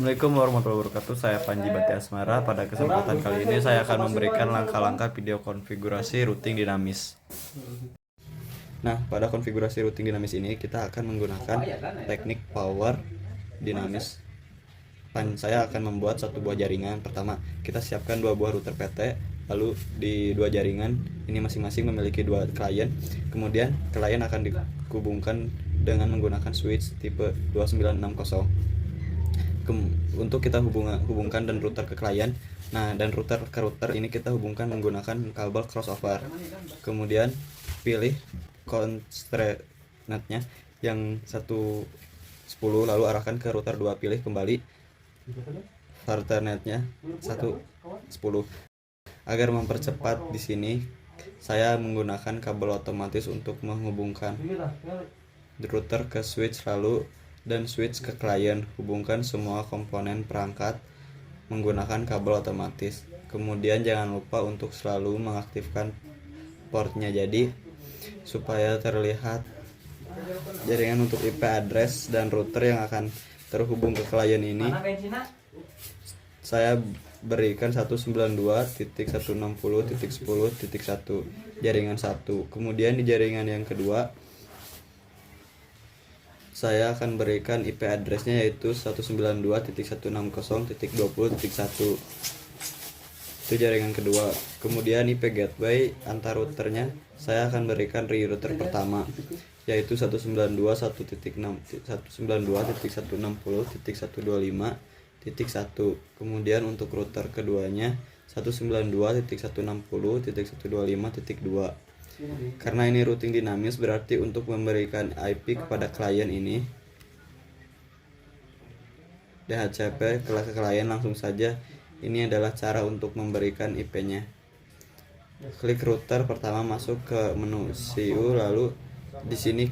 Assalamualaikum warahmatullahi wabarakatuh. Saya Panji Bati Asmara. Pada kesempatan kali ini saya akan memberikan langkah-langkah video konfigurasi routing dinamis. Nah, pada konfigurasi routing dinamis ini kita akan menggunakan teknik power dinamis. Saya akan membuat satu buah jaringan. Pertama, kita siapkan dua buah router PT. Lalu di dua jaringan ini masing-masing memiliki dua klien. Kemudian klien akan dihubungkan dengan menggunakan switch tipe 2960. Untuk kita hubungkan dan router ke klien. Nah, dan router ke router ini kita hubungkan menggunakan kabel crossover. Kemudian pilih constraint-nya yang 110, lalu arahkan ke router 2, pilih kembali Ethernet-nya 110. Agar mempercepat di sini saya menggunakan kabel otomatis untuk menghubungkan router ke switch dan switch ke klien. Hubungkan semua komponen perangkat menggunakan kabel otomatis. Kemudian jangan lupa untuk selalu mengaktifkan portnya, jadi supaya terlihat jaringan untuk IP address dan router yang akan terhubung ke klien ini. Saya berikan 192.160.10.1 jaringan 1. Kemudian di jaringan yang kedua saya akan berikan IP addressnya yaitu 192.160.20.1. Itu jaringan kedua. Kemudian IP gateway antar routernya saya akan berikan di router pertama yaitu 192.160.125.1. Kemudian untuk router keduanya 192.160.125.2. Karena ini routing dinamis, berarti untuk memberikan IP kepada klien ini DHCP ke klien langsung saja. Ini adalah cara untuk memberikan IP-nya. Klik router pertama, masuk ke menu CU, lalu di sini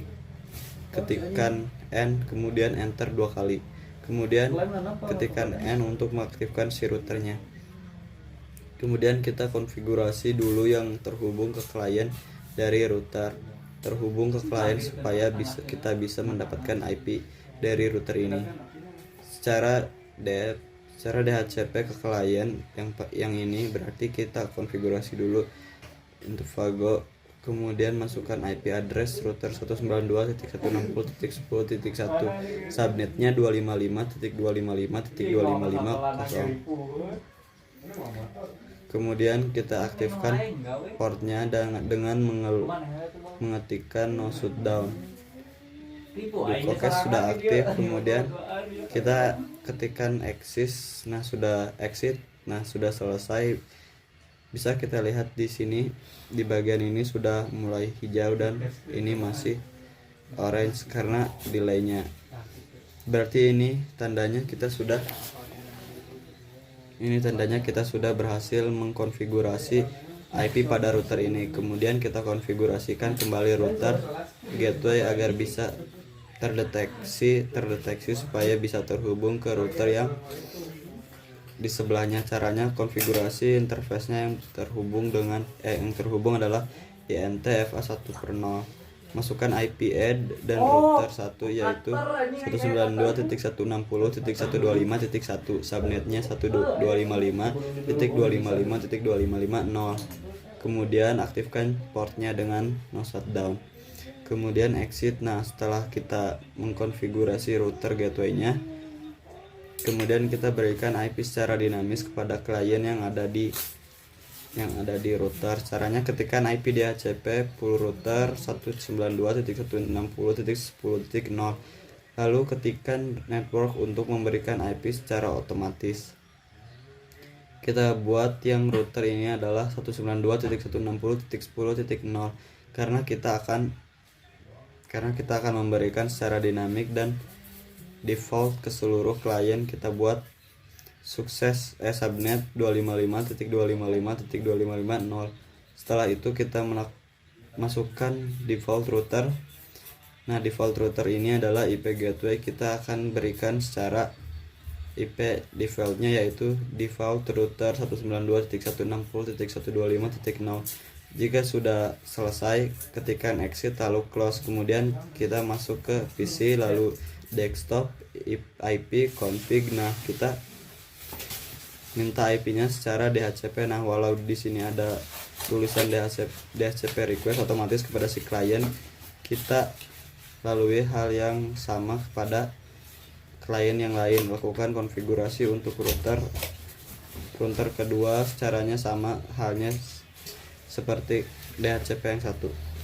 ketikkan N, kemudian enter 2 kali. Kemudian ketikkan N untuk mengaktifkan si routernya. Kemudian kita konfigurasi dulu yang terhubung ke klien dari router terhubung ke klien supaya kita bisa mendapatkan IP dari router ini. Secara DHCP ke klien yang ini berarti kita konfigurasi dulu untuk Vago. Kemudian masukkan IP address router 192.160.10.1, subnetnya 255.255.255.0. Kemudian kita aktifkan portnya dengan mengetikkan no shutdown. Oke, sudah aktif. Kemudian kita ketikkan exit. Sudah selesai. Bisa kita lihat di sini di bagian ini sudah mulai hijau dan ini masih orange karena delaynya. Berarti ini tandanya kita sudah berhasil mengkonfigurasi IP pada router ini. Kemudian kita konfigurasikan kembali router gateway agar bisa terdeteksi supaya bisa terhubung ke router yang di sebelahnya. Caranya konfigurasi interface-nya yang terhubung adalah INT FA1/0. Masukkan IP add dan router 1 yaitu 192.160.125.1, subnetnya 125.255.255.255.0. Kemudian aktifkan portnya dengan no shutdown. Kemudian exit. Setelah kita mengkonfigurasi router gateway-nya, kemudian kita berikan IP secara dinamis kepada klien yang ada di router. Caranya ketikkan IP DHCP full router 192.160.10.0, lalu ketikkan network untuk memberikan IP secara otomatis. Kita buat yang router ini adalah 192.160.10.0 karena kita akan memberikan secara dinamik dan default ke seluruh klien. Kita buat sukses subnet 255.255.255.0. Setelah itu kita masukkan default router. Default router ini adalah IP gateway. Kita akan berikan secara IP defaultnya yaitu default router 192.160.125.0. Jika sudah selesai, ketikkan exit lalu close. Kemudian kita masuk ke PC lalu desktop IP config. Nah, kita minta IP-nya secara DHCP. Nah, walau di sini ada tulisan DHCP request, otomatis kepada si klien kita lalui hal yang sama kepada klien yang lain. Lakukan konfigurasi untuk router kedua, caranya sama halnya seperti DHCP yang satu.